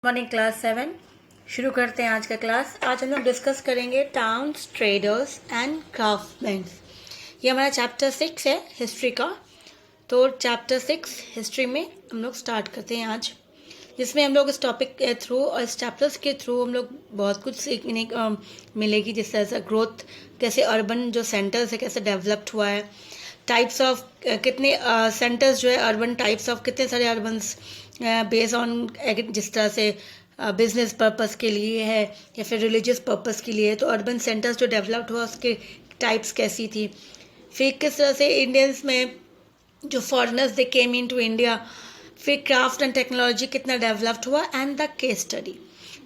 Morning class 7 शुरू करते हैं आज का क्लास। आज हम लोग डिस्कस करेंगे टाउन्स, ट्रेडर्स एंड क्राफ्टमैन। ये हमारा चैप्टर 6 है हिस्ट्री का। तो चैप्टर 6 हिस्ट्री में हम लोग स्टार्ट करते हैं आज, जिसमें हम लोग इस टॉपिक के थ्रू और इस चैप्टर्स के थ्रू हम लोग बहुत कुछ सीखने मिलेगी। जिस तरह से ग्रोथ, कैसे अर्बन जो सेंटर्स है कैसे डेवलप्ड हुआ है, टाइप्स ऑफ कितने सेंटर्स जो है अर्बन, टाइप्स ऑफ कितने सारे अर्बन्स बेस्ड ऑन जिस तरह से बिजनेस पर्पस के लिए है या फिर रिलीजियस पर्पस के लिए। तो अर्बन सेंटर्स जो डेवलप्ड हुआ उसके टाइप्स कैसी थी, फिर किस तरह से इंडियंस में जो foreigners they came into India, फिर क्राफ्ट एंड टेक्नोलॉजी कितना डेवलप्ड हुआ एंड द केस स्टडी।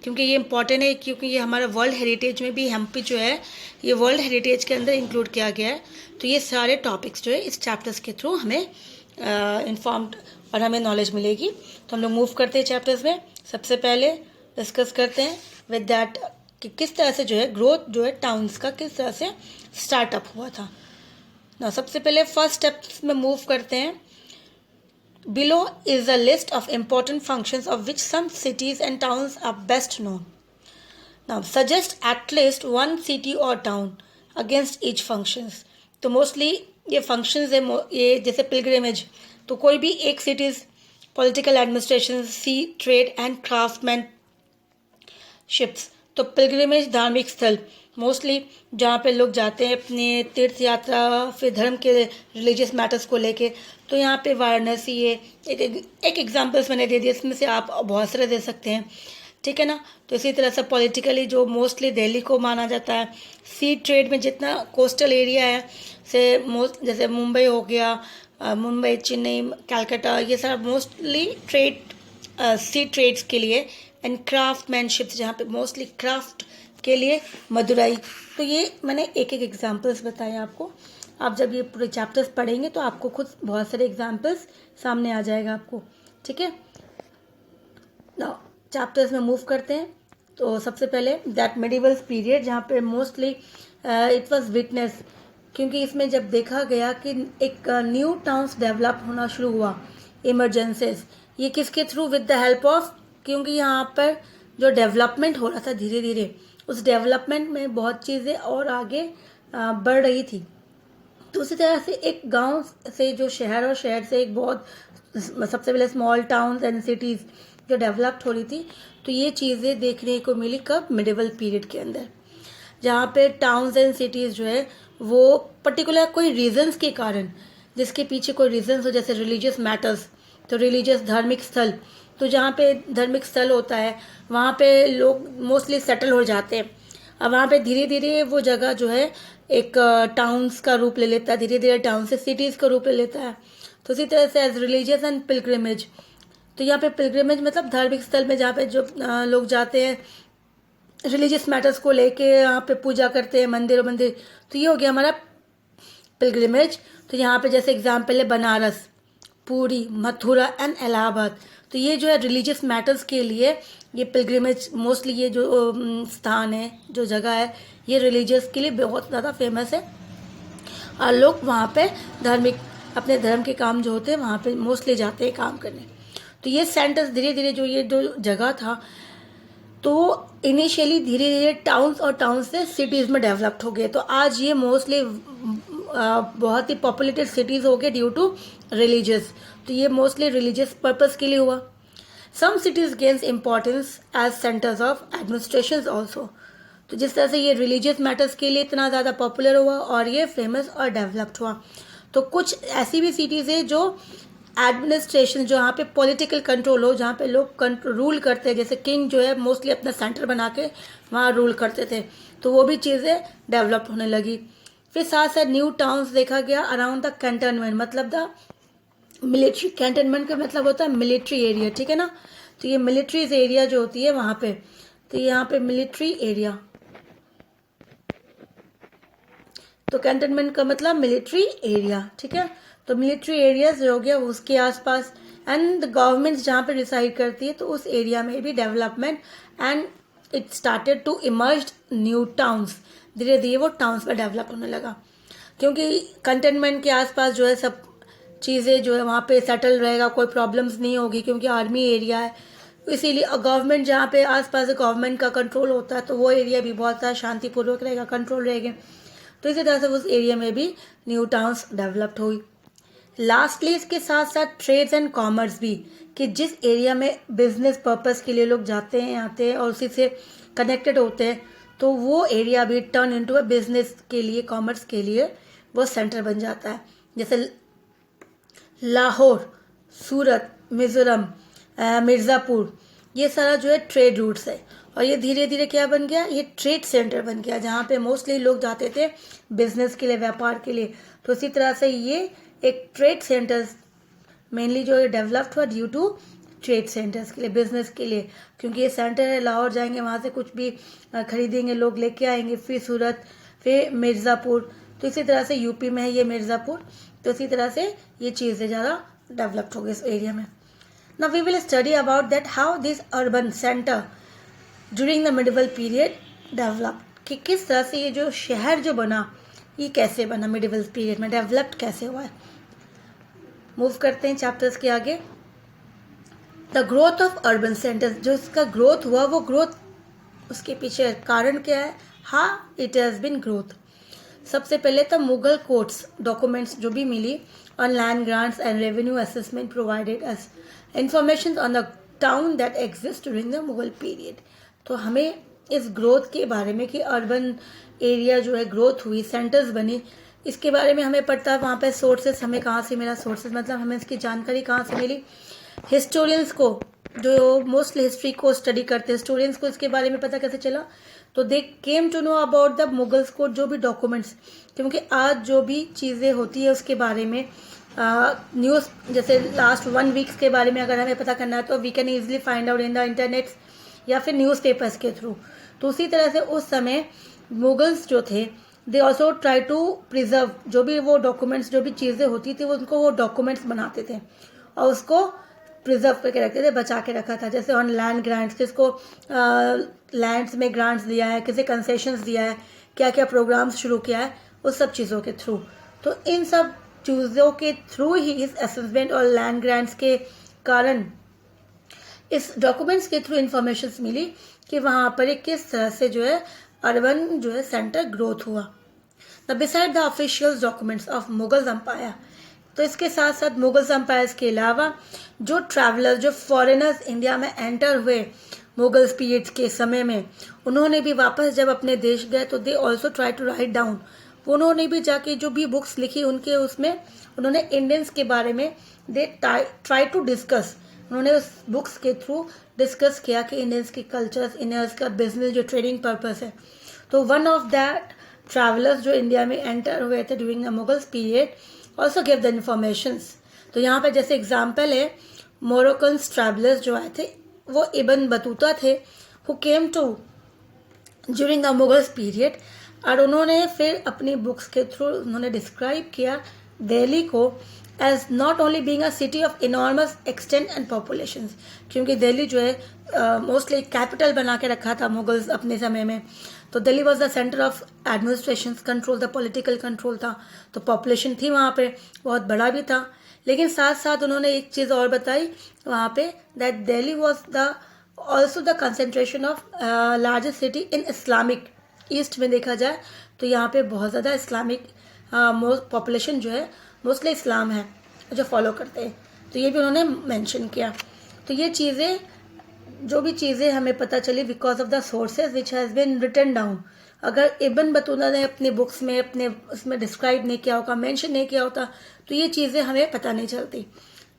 क्योंकि ये इंपॉर्टेंट है, क्योंकि ये हमारा वर्ल्ड हेरिटेज में भी हम्पी जो है ये वर्ल्ड हेरिटेज के अंदर इंक्लूड किया गया है। तो ये सारे टॉपिक्स जो है इस चैप्टर्स के थ्रू हमें इन्फॉर्म्ड और हमें नॉलेज मिलेगी। तो हम लोग मूव करते हैं चैप्टर्स में। सबसे पहले डिस्कस करते हैं विद दैट कि किस तरह से जो है ग्रोथ जो है टाउन्स का किस तरह से स्टार्टअप हुआ था ना। सबसे पहले फर्स्ट स्टेप्स में मूव करते हैं। Below is a list of important functions of which some cities and towns are best known. Now suggest at least one city or town against each functions. तो mostly ये functions है, ये जैसे pilgrimage, तो कोई भी एक cities, political administration, sea trade and craftsmanships. तो पिलग्रिमेज धार्मिक स्थल मोस्टली जहाँ पे लोग जाते हैं अपने तीर्थ यात्रा, फिर धर्म के रिलीजियस मैटर्स को लेके। तो यहाँ पे वाराणसी है, एक एग्जांपल्स मैंने दे दिया, इसमें से आप बहुत सारे दे सकते हैं, ठीक है ना। तो इसी तरह से पॉलिटिकली जो मोस्टली दिल्ली को माना जाता है। सी ट्रेड में जितना कोस्टल एरिया है से जैसे मुंबई हो गया, मुंबई, चेन्नई, कलकत्ता, ये सारा मोस्टली ट्रेड सी ट्रेड्स के लिए। एंड क्राफ्टमैनशिप जहाँ पे मोस्टली क्राफ्ट के लिए मदुरई। तो ये मैंने एक एक एग्जांपल्स बताए आपको। आप जब ये पूरे चैप्टर्स पढ़ेंगे तो आपको खुद बहुत सारे एग्जांपल्स सामने आ जाएगा आपको, ठीक है ना। चैप्टर्स में मूव करते हैं। तो सबसे पहले दैट मेडिवल पीरियड जहाँ पे मोस्टली इट वाज विटनेस, क्योंकि इसमें जब देखा गया कि एक न्यू टाउन्स डेवलप होना शुरू हुआ, इमरजेंसीज, ये किसके through, with the help of, क्योंकि यहाँ पर जो डेवलपमेंट हो रहा था धीरे धीरे, उस डेवलपमेंट में बहुत चीज़ें और आगे बढ़ रही थी। तो उसी तरह से एक गांव से जो शहर, और शहर से एक बहुत सबसे पहले स्मॉल टाउन्स एंड सिटीज़ जो डेवलप्ड हो रही थी। तो ये चीज़ें देखने को मिली कब, मिडिवल पीरियड के अंदर, जहाँ पे टाउन्स एंड सिटीज़ जो है वो पर्टिकुलर कोई रीजंस के कारण, जिसके पीछे कोई रीजंस हो, जैसे रिलीजियस मैटर्स, तो रिलीजियस धार्मिक स्थल, तो जहाँ पे धार्मिक स्थल होता है वहाँ पे लोग मोस्टली सेटल हो जाते हैं। अब वहाँ पे धीरे धीरे वो जगह जो है एक टाउन्स का रूप ले लेता है, धीरे धीरे टाउन से सिटीज़ का रूप ले लेता है। तो इसी तरह से एज रिलीजियस एंड पिलग्रिमेज, तो यहाँ पे पिलग्रिमेज मतलब धार्मिक स्थल में जहाँ पे जो लोग जाते हैं रिलीजियस मैटर्स को लेके, यहाँ पे पूजा करते हैं, मंदिर। तो ये हो गया हमारा पिलग्रिमेज। तो यहाँ पे जैसे एग्जाम्पल है बनारस, पूरी, मथुरा एंड इलाहाबाद। तो ये जो है रिलीजियस मैटर्स के लिए ये पिलग्रिमेज, मोस्टली ये जो स्थान है, जो जगह है, ये रिलीजियस के लिए बहुत ज़्यादा फेमस है। और लोग वहाँ पे धार्मिक अपने धर्म के काम जो होते हैं वहाँ पे मोस्टली जाते हैं काम करने। तो ये सेंटर्स धीरे धीरे जो ये जो जगह था, तो इनिशियली धीरे धीरे टाउन्स और टाउन से सिटीज़ में डेवलप्ड हो गए। तो आज ये मोस्टली बहुत ही पॉपुलेटेड सिटीज़ हो गए ड्यू टू रिलीजियस। तो ये मोस्टली रिलीजियस पर्पस के लिए हुआ। Some cities gains importance as centres of administration also. तो जिस तरह से ये रिलीजियस मैटर्स के लिए इतना ज़्यादा पॉपुलर हुआ और ये फेमस और डेवलप्ड हुआ। तो कुछ ऐसी भी सिटीज़ है जो एडमिनिस्ट्रेशन, जो यहाँ पे पॉलिटिकल कंट्रोल हो, जहाँ पे लोग रूल करते हैं, जैसे किंग जो है मोस्टली अपना सेंटर बना के वहाँ रूल करते थे, तो वो भी चीज़ें डेवलप होने लगी। फिर साथ साथ न्यू टाउन्स देखा गया अराउंड द कैंटनमेंट, मतलब द मिलिट्री। कैंटनमेंट का मतलब होता है मिलिट्री एरिया, ठीक है ना। तो ये मिलिट्री एरिया जो होती है वहाँ पे, तो यहाँ पे मिलिट्री एरिया, तो कैंटनमेंट का मतलब मिलिट्री एरिया, ठीक है। तो मिलिट्री एरिया जो हो गया उसके आसपास, एंड द गवर्नमेंट जहाँ पे डिसाइड करती है, तो उस एरिया में भी development, and it started to emerge new towns. धीरे धीरे वो टाउन्स में डेवलप होने लगा, क्योंकि कंटेनमेंट के आसपास जो है सब चीज़ें जो है वहाँ पे सेटल रहेगा, कोई प्रॉब्लम्स नहीं होगी, क्योंकि आर्मी एरिया है। इसीलिए गवर्नमेंट जहाँ पे आसपास गवर्नमेंट का कंट्रोल होता है तो वो एरिया भी बहुत ज़्यादा शांतिपूर्वक रहेगा, कंट्रोल रहेगा। तो इसी तरह से उस एरिया में भी न्यू टाउन्स डेवलप्ड हुई। लास्टली इसके साथ साथ ट्रेड्स एंड कॉमर्स भी, कि जिस एरिया में बिजनेस पर्पस के लिए लोग जाते हैं आते हैं और उसी से कनेक्टेड होते हैं, तो वो एरिया भी टर्न इनटू अ बिजनेस के लिए, कॉमर्स के लिए वो सेंटर बन जाता है। जैसे लाहौर, सूरत, मिजोरम, मिर्ज़ापुर, ये सारा जो है ट्रेड रूट्स है और ये धीरे धीरे क्या बन गया, ये ट्रेड सेंटर बन गया जहाँ पे मोस्टली लोग जाते थे बिजनेस के लिए, व्यापार के लिए। तो इसी तरह से ये एक ट्रेड सेंटर्स मेनली जो डेवलप्ड हुआ ड्यू टू ट्रेड सेंटर्स के लिए, बिजनेस के लिए, क्योंकि ये सेंटर है, लाहौर जाएंगे वहाँ से कुछ भी खरीदेंगे लोग, लेके आएंगे, फिर सूरत, फिर मिर्ज़ापुर। तो इसी तरह से यूपी में है ये मिर्ज़ापुर, तो इसी तरह से ये चीज़ें ज़्यादा डेवलप्ड हो गई इस एरिया में। Now we will study about that how this urban centre during the medieval period develop, कि किस तरह से ये जो शहर जो बना ये कैसे बना, मिडिवल पीरियड में डेवलप्ड कैसे हुआ है। मूव करते हैं चैप्टर्स के आगे। The growth of urban centres, जो इसका ग्रोथ हुआ वो ग्रोथ, उसके पीछे कारण क्या है, हाँ इट हैज़ बिन ग्रोथ। सबसे पहले तो मुगल कोर्ट्स डॉक्यूमेंट्स जो भी मिली on land grants and revenue assessment provided us information on the town that exist during the Mughal period. तो हमें इस ग्रोथ के बारे में कि अर्बन एरिया जो है ग्रोथ हुई, सेंटर्स बने, इसके बारे में हमें पता है। वहाँ पे सोर्सेस हमें कहाँ से मिला, सोर्सेस मतलब हमें इसकी जानकारी कहाँ से मिली, हिस्टोरियंस को, जो मोस्टली हिस्ट्री को स्टडी करते हैं, हिस्टोरियंस को इसके बारे में पता कैसे चला, तो they came to know about the Mughals को जो भी डॉक्यूमेंट्स, क्योंकि आज जो भी चीज़ें होती है उसके बारे में न्यूज़, जैसे लास्ट 1 वीक्स के बारे में अगर हमें पता करना है तो we can easily find out in the internet या फिर न्यूज़पेपर्स के थ्रू। तो उसी तरह से उस समय मुगल्स जो थे they also try to preserve, जो भी वो डॉक्यूमेंट्स, जो भी चीज़ें होती थी वो उनको वो डॉक्यूमेंट्स बनाते थे और उसको प्रिजर्व करके रखते थे, बचा के रखा था। जैसे ऑन लैंड ग्रांट्स, किसको लैंड्स में ग्रांट्स दिया है, किसे कंसेशंस दिया है, क्या क्या प्रोग्राम्स शुरू किया है, उस सब चीज़ों के थ्रू। तो इन सब चीज़ों के थ्रू ही इस असेसमेंट और लैंड ग्रांट्स के कारण इस डॉक्यूमेंट्स के थ्रू इंफॉर्मेशन मिली कि वहाँ पर किस तरह से जो है अर्बन जो है सेंटर ग्रोथ हुआ। The beside the official documents of Mughal empire, तो इसके साथ साथ मुगल एम्पायर्स के अलावा जो ट्रैवलर, जो फॉरेनर्स इंडिया में एंटर हुए मुगल्स पीरियड के समय में, उन्होंने भी वापस जब अपने देश गए तो they also try to write down, उन्होंने भी जाके जो भी बुक्स लिखी उनके उसमें उन्होंने इंडियंस के बारे में दे ट्राई टू डिस्कस, उन्होंने उस बुक्स के थ्रू डिस्कस किया कि इंडियंस की कल्चर्स, इंडियंस का बिजनेस जो ट्रेडिंग पर्पस है। तो वन ऑफ दैट ट्रैवलर्स जो इंडिया में एंटर हुए थे during the Mughals period also give the informations. तो यहाँ पे जैसे एग्जाम्पल है, मोरक्कन्स ट्रैवलर्स जो आए थे वो इब्न बतूता थे, who came to during the Mughals period, और उन्होंने फिर अपनी बुक्स के थ्रू उन्होंने डिस्क्राइब किया दिल्ली को as not only being a city of enormous extent and populations, क्योंकि दिल्ली जो है मोस्टली कैपिटल बना के रखा था मुगल्स अपने समय में। तो Delhi was the centre of administration control, the political control था, तो पॉपुलेशन थी वहाँ पे, बहुत बड़ा भी था। लेकिन साथ साथ उन्होंने एक चीज़ और बताई वहाँ पे, that Delhi was the also the concentration of largest city in Islamic, east में देखा जाए तो यहाँ पे बहुत ज़्यादा इस्लामिक पॉपुलेशन जो है मोस्टली इस्लाम है जो फॉलो करते हैं, तो ये भी उन्होंने मेंशन किया। तो ये चीज़ें, जो भी चीज़ें हमें पता चली because of the sources which has been written down, अगर इब्न बतूता ने अपने बुक्स में अपने उसमें डिस्क्राइब नहीं किया होगा, मेंशन नहीं किया होता, तो ये चीज़ें हमें पता नहीं चलती।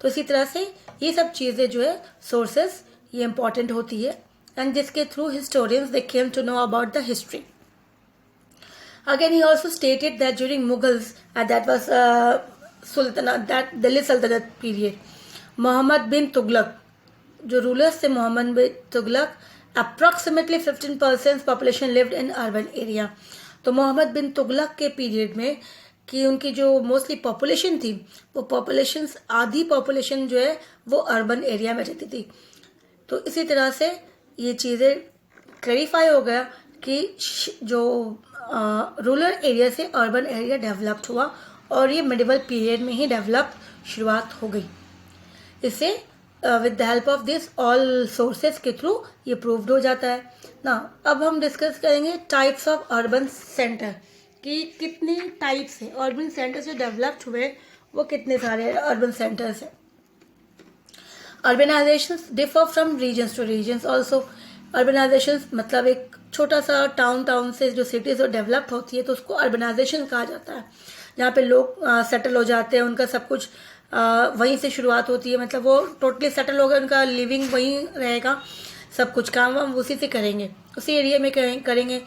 तो इसी तरह से ये सब चीज़ें जो है सोर्सेज ये इंपॉर्टेंट होती है, एंड जिसके through historians they came to know about the history. Again, he also stated that during Mughals, that was Sultanate, that Delhi Sultanate period, Muhammad bin Tughlaq, जो रूलर्स थे Mohammad bin Tughlaq, approximately 15% population lived in urban area. तो मोहम्मद बिन तुगलक के period में कि उनकी जो mostly population थी, वो पॉपुलेशन, आधी पॉपुलेशन जो है वो अर्बन एरिया में रहती थी। तो इसी तरह से ये चीज़ें क्लैरिफाई हो गया कि जो रूरल एरिया से अर्बन एरिया डेवलप्ड हुआ और ये मिडिवल पीरियड में ही डेवलप शुरुआत हो गई। इससे with the help of this all sources के थ्रू ये प्रूव्ड हो जाता है ना। अब हम डिस्कस करेंगे टाइप्स ऑफ अर्बन सेंटर कि कितने टाइप्स हैं अर्बन सेंटर जो डेवलप्ड हुए, वो कितने सारे अर्बन सेंटर्स हैं। Urbanisations differ from reasons two reasons also. Urbanisations मतलब एक छोटा सा टाउन से जो सिटीज जो डेवलप होती है तो उसको अर्बनाइजेशन कहा जाता है, जहाँ पे लोग सेटल हो जाते हैं, उनका सब कुछ वहीं से शुरुआत होती है, मतलब वो टोटली सेटल हो गए, उनका लिविंग वहीं रहेगा, सब कुछ काम वाम उसी से करेंगे, उसी एरिया में करेंगे।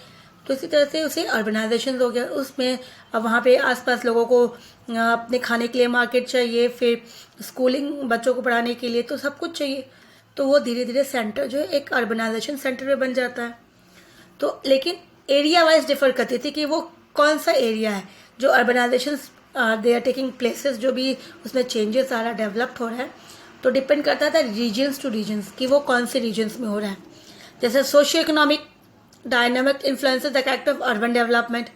तो इसी तरह से उसे अर्बनाइजेशन हो गया। उसमें अब वहाँ पे आसपास लोगों को अपने खाने के लिए मार्केट चाहिए, फिर स्कूलिंग बच्चों को पढ़ाने के लिए तो सब कुछ चाहिए, तो वो धीरे धीरे सेंटर जो है एक अर्बनाइजेशन सेंटर में बन जाता है। तो लेकिन एरिया वाइज डिफर करती थी कि वो कौन सा एरिया है जो urbanization they are taking places, जो भी उसमें चेंजेस आ रहा है, डेवलप्ड हो रहा है, तो डिपेंड करता था रीजन्स टू रीजन्स कि वो कौन से रीजन्स में हो रहा है। जैसे socio economic dynamic influences the character of urban development,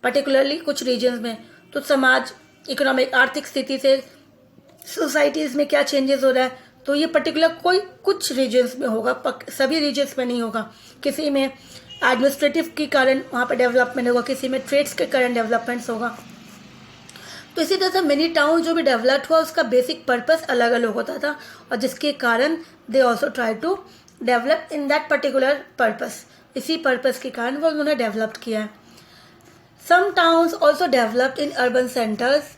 particularly कुछ रीजन्स में तो समाज इकोनॉमिक आर्थिक स्थिति से सोसाइटीज़ में क्या चेंजेस हो रहा है, तो ये पर्टिकुलर कोई कुछ रीजन्स में होगा, सभी रीजन्स में नहीं होगा। किसी में एडमिनिस्ट्रेटिव के कारण वहाँ पर डेवलपमेंट होगा, किसी में ट्रेड्स के कारण डेवलपमेंट्स होगा। तो इसी तरह से मिनी टाउन जो भी डेवलप हुआ उसका बेसिक पर्पस अलग अलग होता था, और जिसके कारण they also try to develop in that particular purpose, इसी पर्पस के कारण वो उन्होंने डेवलप किया है। Some towns also developed in urban centres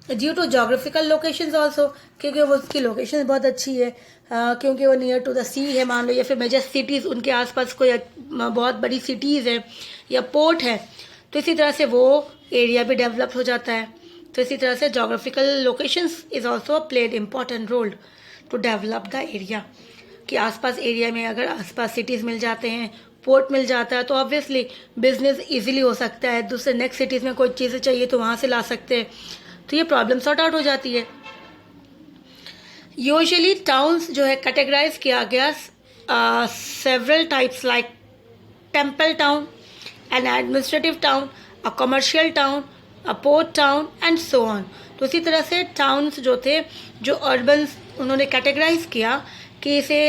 due to geographical locations also, क्योंकि वो उसकी लोकेशन बहुत अच्छी है, क्योंकि वो नियर टू द सी है मान लो, या फिर मेजर सिटीज़ उनके आसपास कोई बहुत बड़ी सिटीज़ है या पोर्ट है, तो इसी तरह से वो एरिया भी डेवलप हो जाता है। तो इसी तरह से geographical locations is also played important role to develop the area, कि आसपास एरिया में अगर आसपास सिटीज़ मिल जाते हैं, पोर्ट मिल जाता है, तो ऑब्वियसली बिजनेस इजीली हो सकता है, दूसरे नेक्स्ट सिटीज़ में कोई चीज़ें चाहिए तो वहाँ से ला सकते हैं, तो ये प्रॉब्लम सॉर्ट आउट हो जाती है। यूजुअली टाउन्स जो है कैटेगराइज किया गया several types like temple town, N administrative town, a commercial town, a port town and so on. तो इसी तरह से टाउन्स जो थे, जो अर्बन उन्होंने कैटेगराइज किया कि इसे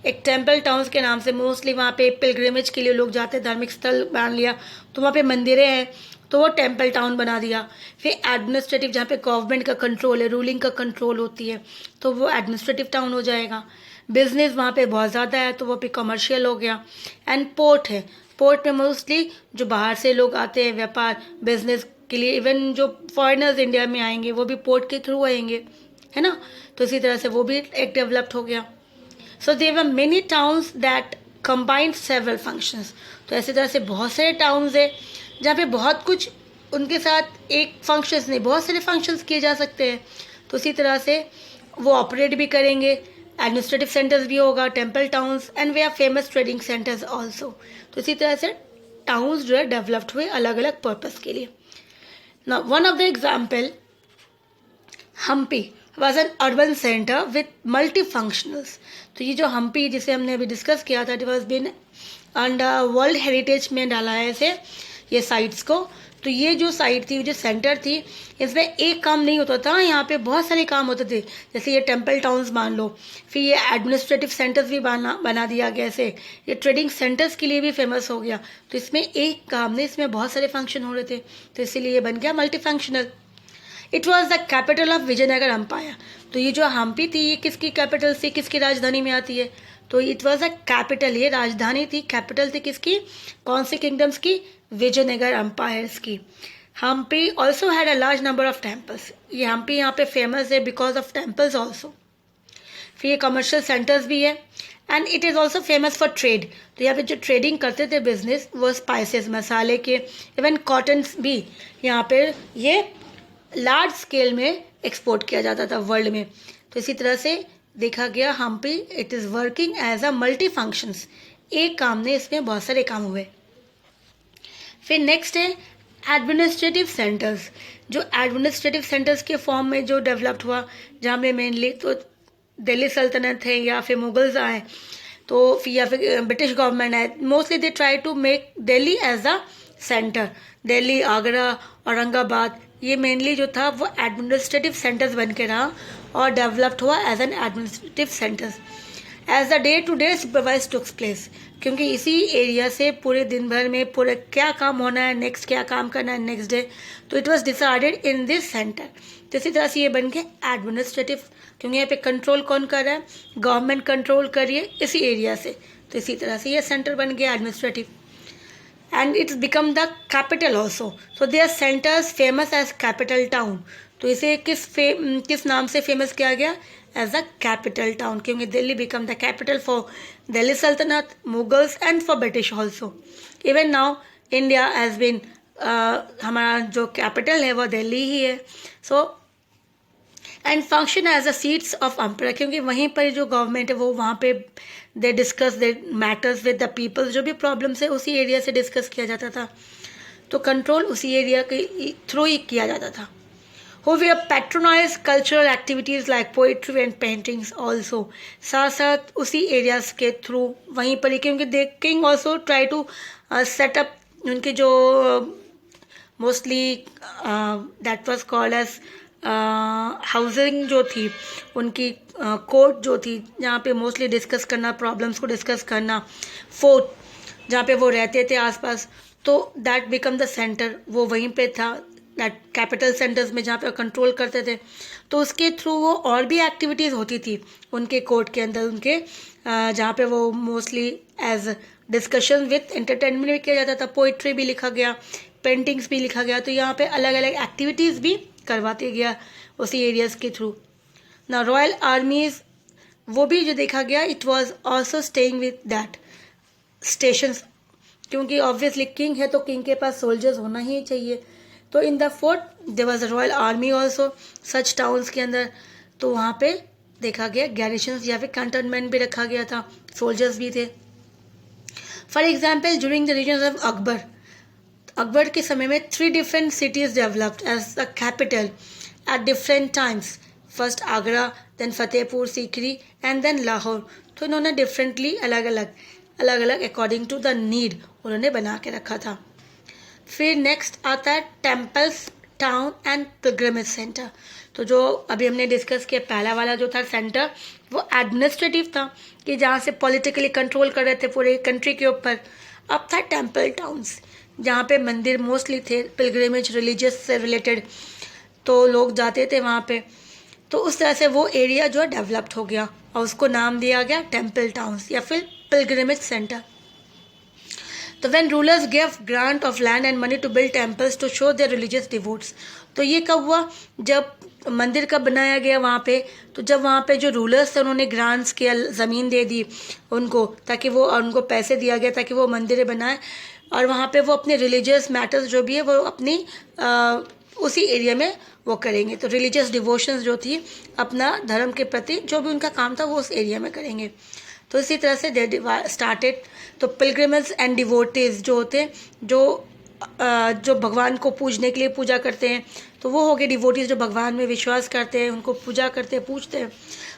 एक टेम्पल टाउन्स के नाम से, मोस्टली वहाँ पे पिलग्रिमेज के लिए लोग जाते हैं, धार्मिक स्थल मान लिया, तो वहाँ पे मंदिरें हैं तो वो टेम्पल टाउन बना दिया। फिर एडमिनिस्ट्रेटिव, जहाँ पे गवर्नमेंट का कंट्रोल है, रूलिंग का कंट्रोल होती है, तो वो एडमिनिस्ट्रेटिव टाउन हो जाएगा। बिजनेस वहाँ पे बहुत ज़्यादा है तो वो भी कमर्शियल हो गया। एंड पोर्ट है, पोर्ट में मोस्टली जो बाहर से लोग आते हैं व्यापार बिजनेस के लिए, इवन जो फॉरेनर्स इंडिया में आएंगे वो भी पोर्ट के थ्रू आएंगे, है ना, तो इसी तरह से वो भी एक डेवलप्ड हो गया। So there were many towns that combined several functions. तो ऐसी तरह से बहुत सारे टाउन्स है जहाँ पे बहुत कुछ उनके साथ एक फंक्शंस नहीं, बहुत सारे फंक्शंस किए जा सकते हैं, तो इसी तरह से वो ऑपरेट भी करेंगे। एडमिनिस्ट्रेटिव सेंटर्स भी होगा, टेम्पल टाउन्स, एंड वे are famous trading centres also. तो इसी तरह से टाउन्स जो है डेवलप्ड हुए अलग अलग पर्पस के लिए। Now one of the example, Hampi was an urban centre with multi functionals. तो ये जो हम्पी जिसे हमने अभी डिस्कस किया था, it was been under world heritage में डाला है इसे, ये साइट्स को। तो ये जो साइट थी, जो सेंटर थी, इसमें एक काम नहीं होता था, यहाँ पे बहुत सारे काम होते थे। जैसे ये टेम्पल टाउन्स मान लो, फिर ये एडमिनिस्ट्रेटिव सेंटर्स भी बना दिया गया ऐसे, ये ट्रेडिंग सेंटर्स के लिए भी फेमस हो गया। तो इसमें एक काम नहीं, इसमें बहुत सारे फंक्शन हो रहे थे, तो इसीलिए ये बन गया multi functional. It was the capital of Vijayanagar empire. तो ये जो हम्पी थी ये किसकी कैपिटल थी, किसकी राजधानी में आती है, तो इट वॉज अ कैपिटल, ये राजधानी थी, कैपिटल थी किसकी, कौन से किंगडम्स की, विजयनगर एम्पायर्स की। Hampi also had a large number of temples. ये हम्पी यहाँ पे फेमस है बिकॉज ऑफ टेम्पल्स ऑल्सो। फिर ये कमर्शियल सेंटर्स भी है, and it is also famous for trade. तो यहाँ पे जो ट्रेडिंग करते थे बिजनेस, वो स्पाइसेस, मसाले के, इवन कॉटन भी यहाँ पे ये लार्ज स्केल में एक्सपोर्ट किया जाता था वर्ल्ड में। तो इसी तरह से देखा गया Hampi it is working as a multi functions, एक काम ने इसमें बहुत सारे काम हुए। फिर नेक्स्ट है एडमिनिस्ट्रेटिव सेंटर्स। जो एडमिनिस्ट्रेटिव सेंटर्स के फॉर्म में जो डेवलप्ड हुआ, जहाँ में मेनली तो दिल्ली सल्तनत है या फिर मुगल्स आए, तो फिर या फिर ब्रिटिश गवर्नमेंट आए, mostly they try to make Delhi as a centre. Delhi, Agra, Aurangabad, ये मेनली जो था वो एडमिनिस्ट्रेटिव सेंटर्स बन के रहा, और डेवलप्ड हुआ as an administrative centre as the day to day supervise takes place, क्योंकि इसी एरिया से पूरे दिन भर में पूरे क्या काम होना है, नेक्स्ट क्या काम करना है नेक्स्ट डे, तो it was decided in this centre. तो इसी तरह से ये बन गया एडमिनिस्ट्रेटिव, क्योंकि यहाँ पे कंट्रोल कौन कर रहा है, गवर्नमेंट कंट्रोल कर रही है इसी एरिया से, तो इसी तरह से ये सेंटर बन गया administrative. And it's become the capital also, so they are centres famous as capital town. तो इसे किस नाम से फेमस किया गया, एज अ कैपिटल टाउन, क्योंकि Delhi become the capital for Delhi Sultanate, Mughals and for British also. Even now India has been, हमारा जो कैपिटल है वो दिल्ली ही है। So and function as a seats of empire, क्योंकि वहीं पर जो गवर्नमेंट है वो वहाँ पे they discuss they matters with the people, जो भी प्रॉब्लम्स है उसी एरिया से डिस्कस किया जाता था, तो कंट्रोल उसी एरिया के थ्रू ही किया जाता था। Who were patronized cultural activities like poetry and paintings also, साथ साथ उसी एरियाज के थ्रू वहीं पर ही, क्योंकि they king also try to set up उनके जो mostly that was called as housing जो थी उनकी, कोर्ट जो थी जहाँ पे मोस्टली डिस्कस करना, प्रॉब्लम्स को डिस्कस करना, फोर्ट जहाँ पे वो रहते थे आसपास, तो दैट बिकम द सेंटर, वो वहीं पे था दैट कैपिटल सेंटर्स में जहाँ पे कंट्रोल करते थे। तो उसके थ्रू वो और भी एक्टिविटीज़ होती थी उनके कोर्ट के अंदर, उनके जहाँ पे वो mostly as discussion with entertainment भी किया जाता था, पोइट्री भी लिखा गया, पेंटिंग्स भी लिखा गया, तो यहाँ पे अलग अलग एक्टिविटीज़ भी करवाते गया उसी एरियाज़ के थ्रू। ना रॉयल आर्मीज़ वो भी जो देखा गया, it was also staying with that stations, क्योंकि ऑब्वियसली किंग है तो किंग के पास सोल्जर्स होना ही चाहिए। तो in the fort there was a royal army also such towns के अंदर, तो वहाँ पे देखा गया गैरिशंस या फिर कैंटोनमेंट भी रखा गया था, सोल्जर्स भी थे। For example during the reason of Akbar के समय में 3 different cities developed as the capital at different times, first Agra, then Fatehpur Sikri and then Lahore. तो इन्होंने डिफरेंटली अलग अलग अकॉर्डिंग टू द नीड उन्होंने बना के रखा था। फिर नेक्स्ट आता है temples, town and pilgrimage centre. तो जो अभी हमने डिस्कस किया पहला वाला जो था सेंटर, वो एडमिनिस्ट्रेटिव था कि जहाँ से पॉलिटिकली कंट्रोल कर रहे थे पूरे कंट्री के ऊपर। अब था टेम्पल टाउन्स, जहाँ पे मंदिर मोस्टली थे, पिलग्रिमेज रिलीजियस से रिलेटेड, तो लोग जाते थे वहाँ पे। तो उस तरह से वो एरिया जो है डेवलप्ड हो गया और उसको नाम दिया गया टेम्पल टाउन्स या फिर पिलग्रिमेज सेंटर। तो when rulers give grant of land and money to build temples to show their religious devotees, तो ये कब हुआ, जब मंदिर कब बनाया गया वहाँ पे, तो जब वहाँ पे जो रूलर्स थे उन्होंने ग्रांट्स किया, ज़मीन दे दी उनको, ताकि वो उनको पैसे दिया गया ताकि वो मंदिर बनाए, और वहाँ पे वो अपने रिलीजियस मैटर्स जो भी है वो अपनी उसी एरिया में वो करेंगे। तो रिलीजियस डिवोशंस जो थी अपना धर्म के प्रति जो भी उनका काम था वो उस एरिया में करेंगे। तो इसी तरह से दे स्टार्टेड। तो पिलग्रिम्स एंड डिवोटीज जो होते हैं, जो भगवान को पूजने के लिए पूजा करते हैं, तो वो हो गए डिवोटीज जो भगवान में विश्वास करते हैं, उनको पूजा करते हैं, पूजते हैं।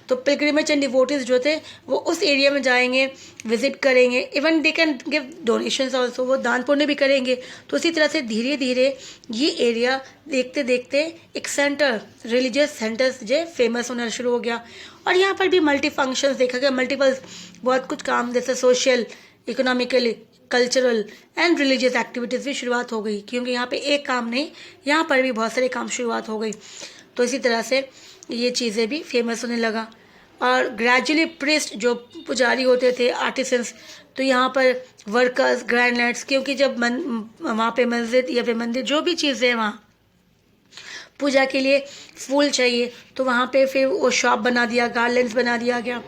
तो पिलग्रिमेज एंड डिवोटीज जो थे वो उस एरिया में जाएंगे, विजिट करेंगे, even they can give donations also, वो दान पुण्य भी करेंगे। तो इसी तरह से धीरे धीरे ये एरिया देखते देखते एक सेंटर, रिलीजियस सेंटर्स जो फेमस होना शुरू हो गया। और यहाँ पर भी मल्टी फंक्शंस देखा गया, मल्टीपल बहुत कुछ काम, जैसे social, economical, cultural and religious activities भी शुरुआत हो गई, क्योंकि यहाँ पे एक काम नहीं, यहाँ पर भी बहुत सारे काम शुरुआत हो गई। तो इसी तरह से ये चीज़ें भी फेमस होने लगा। और ग्रेजुअली प्रिस्ट जो पुजारी होते थे, आर्टिसंस, तो यहाँ पर वर्कर्स, ग्रैंडलैंड्स, क्योंकि जब वहाँ पे मस्जिद या फिर मंदिर जो भी चीज़ें वहाँ पूजा के लिए फूल चाहिए, तो वहाँ पे फिर वो शॉप बना दिया, गार्डन्स बना दिया गया।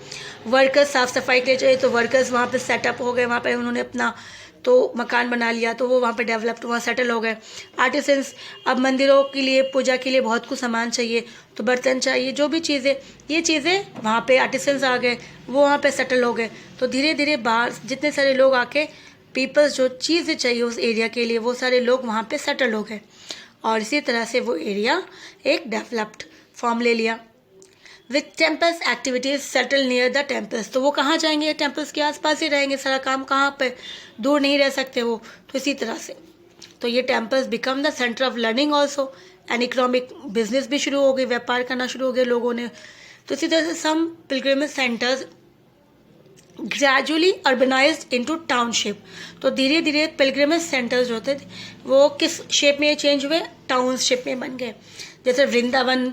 वर्कर्स साफ़ सफाई के लिए चाहिए तो वर्कर्स वहाँ पे सेटअप हो गए, वहाँ पे उन्होंने अपना तो मकान बना लिया, तो वो वहाँ पे डेवलप्ड, वहाँ सेटल हो गए। आर्टिसंस, अब मंदिरों के लिए पूजा के लिए बहुत कुछ सामान चाहिए, तो बर्तन चाहिए, जो भी चीज़ें, ये चीज़ें वहाँ पे आर्टिसंस आ गए, वो वहाँ पे सेटल हो गए। तो धीरे धीरे बाहर जितने सारे लोग आके पीपल्स जो चीज़ें चाहिए उस एरिया के लिए, वो सारे लोग वहाँ पे सेटल हो गए, और इसी तरह से वो एरिया एक डेवलप्ड फॉर्म ले लिया। With temples activities settle near the temples, तो वो कहाँ जाएंगे, टेम्पल्स के आसपास ही रहेंगे, सारा काम कहाँ पे, दूर नहीं रह सकते वो। तो इसी तरह से तो ये temples become the centre of learning also, and economic business भी शुरू हो गई, व्यापार करना शुरू हो गए लोगों ने, तो इसी तरह से some pilgrimage centres gradually urbanised into township. तो धीरे धीरे पिलग्रिमेज सेंटर्स जो होते थे वो किस शेप में चेंज हुए, टाउनशिप में बन गए। जैसे वृंदावन,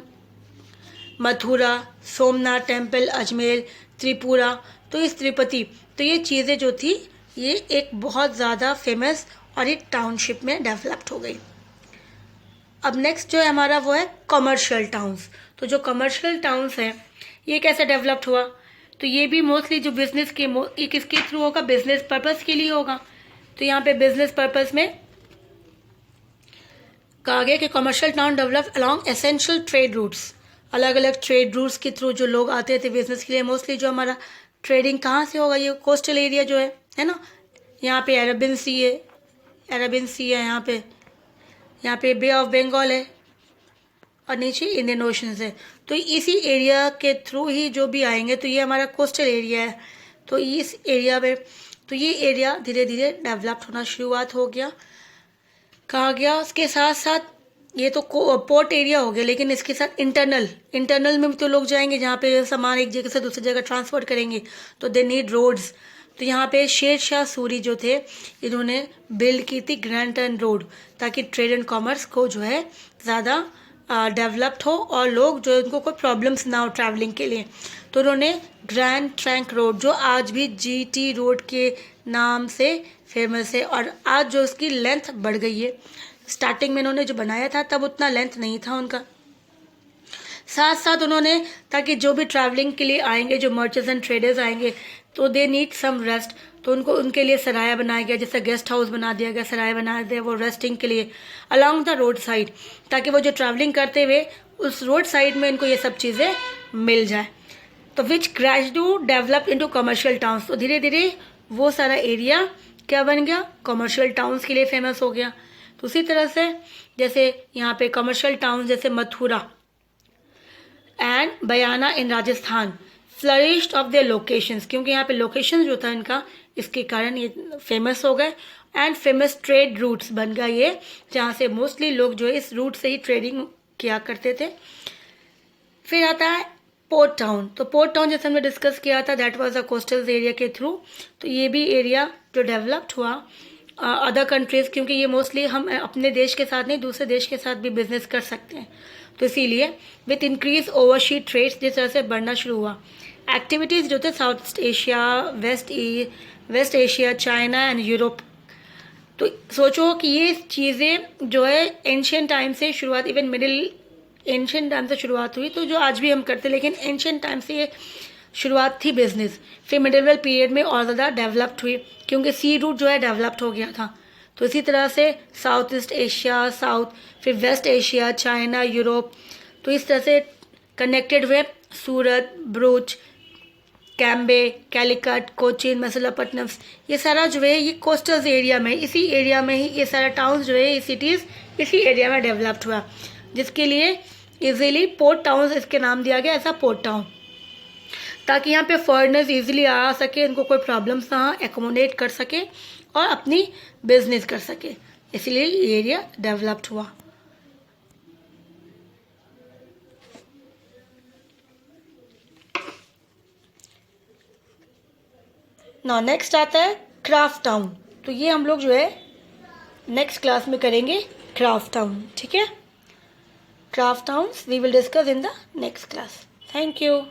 मथुरा, सोमनाथ टेम्पल, अजमेर, त्रिपुरा, तो इस तिरुपति, तो ये चीज़ें जो थी ये एक बहुत ज़्यादा फेमस और एक टाउनशिप में डेवलप्ड हो गई। अब नेक्स्ट जो है हमारा वो है कमर्शियल टाउन्स। तो जो कमर्शियल टाउन्स हैं ये कैसे डेवलप्ड हुआ, तो ये भी मोस्टली जो बिजनेस के ये किसके थ्रू होगा, बिजनेस पर्पस के लिए होगा। तो यहाँ पे बिजनेस पर्पस में कहा गया कि commercial town develop along essential trade routes. अलग अलग ट्रेड रूट्स के थ्रू जो लोग आते थे बिजनेस के लिए, मोस्टली जो हमारा ट्रेडिंग कहाँ से होगा, ये कोस्टल एरिया जो है ना। यहाँ पे अरेबियन सी है, यहाँ पे बे ऑफ बंगाल है और नीचे इंडियन ओशन है। तो इसी एरिया के थ्रू ही जो भी आएंगे, तो ये हमारा कोस्टल एरिया है। तो इस एरिया में तो ये एरिया धीरे धीरे डेवलप होना शुरुआत हो गया, कहा गया। उसके साथ साथ ये तो पोर्ट एरिया हो गया, लेकिन इसके साथ इंटरनल में भी तो लोग जाएंगे जहाँ पे सामान एक जगह से दूसरी जगह ट्रांसपोर्ट करेंगे, तो दे नीड रोड्स। तो यहाँ पे शेर शाह सूरी जो थे इन्होंने बिल्ड की थी ग्रैंड ट्रंक रोड, ताकि ट्रेड एंड कॉमर्स को जो है ज़्यादा डेवलप्ड हो और लोग जो है उनको कोई प्रॉब्लम्स ना हो ट्रैवलिंग के लिए। तो उन्होंने ग्रैंड ट्रंक रोड, जो आज भी GT रोड के नाम से फेमस है, और आज जो उसकी लेंथ बढ़ गई है। स्टार्टिंग में इन्होंने जो बनाया था तब उतना लेंथ नहीं था उनका। साथ साथ उन्होंने, ताकि जो भी ट्रैवलिंग के लिए आएंगे, जो मर्चेंट्स एंड ट्रेडर्स आएंगे, तो दे नीड सम रेस्ट, तो उनके लिए सराया बनाया गया, जैसे गेस्ट हाउस बना दिया गया, सराया बना दिया वो रेस्टिंग के लिए अलॉन्ग द रोड साइड, ताकि वो जो ट्रैवलिंग करते हुए उस रोड साइड में इनको ये सब चीज़ें मिल जाए। तो which gradually develop into commercial towns. तो धीरे धीरे वो सारा एरिया क्या बन गया, कमर्शियल टाउन्स के लिए फेमस हो गया। तो उसी तरह से जैसे यहाँ पे कमर्शियल टाउन जैसे Mathura and Bayana in Rajasthan flourished of their locations, क्योंकि यहाँ पे लोकेशन जो था इनका, इसके कारण ये फेमस हो गए। एंड फेमस ट्रेड रूट्स बन गया ये, जहाँ से मोस्टली लोग जो है इस रूट से ही ट्रेडिंग किया करते थे। फिर आता है पोर्ट टाउन। तो पोर्ट टाउन जैसे हमने डिस्कस किया था, that was a coastal area के थ्रू। तो ये भी एरिया जो डेवलप्ड हुआ अदर कंट्रीज, क्योंकि ये मोस्टली हम अपने देश के साथ नहीं दूसरे देश के साथ भी बिजनेस कर सकते हैं, तो इसीलिए विथ इंक्रीज ओवरसी ट्रेड्स जिस तरह से बढ़ना शुरू हुआ। एक्टिविटीज़ जो थे South East Asia, West Asia, China and Europe. तो सोचो कि ये चीज़ें जो है एंशियंट टाइम से शुरुआत, इवन मिडिल एंशियंट टाइम से शुरुआत हुई, तो जो आज भी हम करते, लेकिन एंशियंट टाइम से ये शुरुआत थी बिजनेस। फिर मिडिवल पीरियड में और ज़्यादा डेवलप्ड हुई, क्योंकि सी रूट जो है डेवलप्ड हो गया था। तो इसी तरह से साउथ ईस्ट एशिया, फिर वेस्ट एशिया, चाइना, यूरोप, तो इस तरह से कनेक्टेड हुए। सूरत, भरूच, कैम्बे, कैलिकट, कोचीन, मसलापट्टनम, ये सारा जो है ये कोस्टल एरिया में, इसी एरिया में ही ये सारा टाउन्स जो है, ये सिटीज़ इसी एरिया में डेवलप्ड हुआ, जिसके लिए इजीली पोर्ट टाउन्स इसके नाम दिया गया, ऐसा पोर्ट टाउन, ताकि यहाँ पे फॉरेनर्स इजीली आ सके, इनको कोई प्रॉब्लम्स ना एकोमोडेट कर सके और अपनी बिजनेस कर सके, इसलिए ये एरिया डेवलप्ड हुआ। ना नेक्स्ट आता है क्राफ्ट टाउन। तो ये हम लोग जो है नेक्स्ट क्लास में करेंगे क्राफ्ट टाउन, ठीक है। Craft towns we will discuss in the next class. Thank you.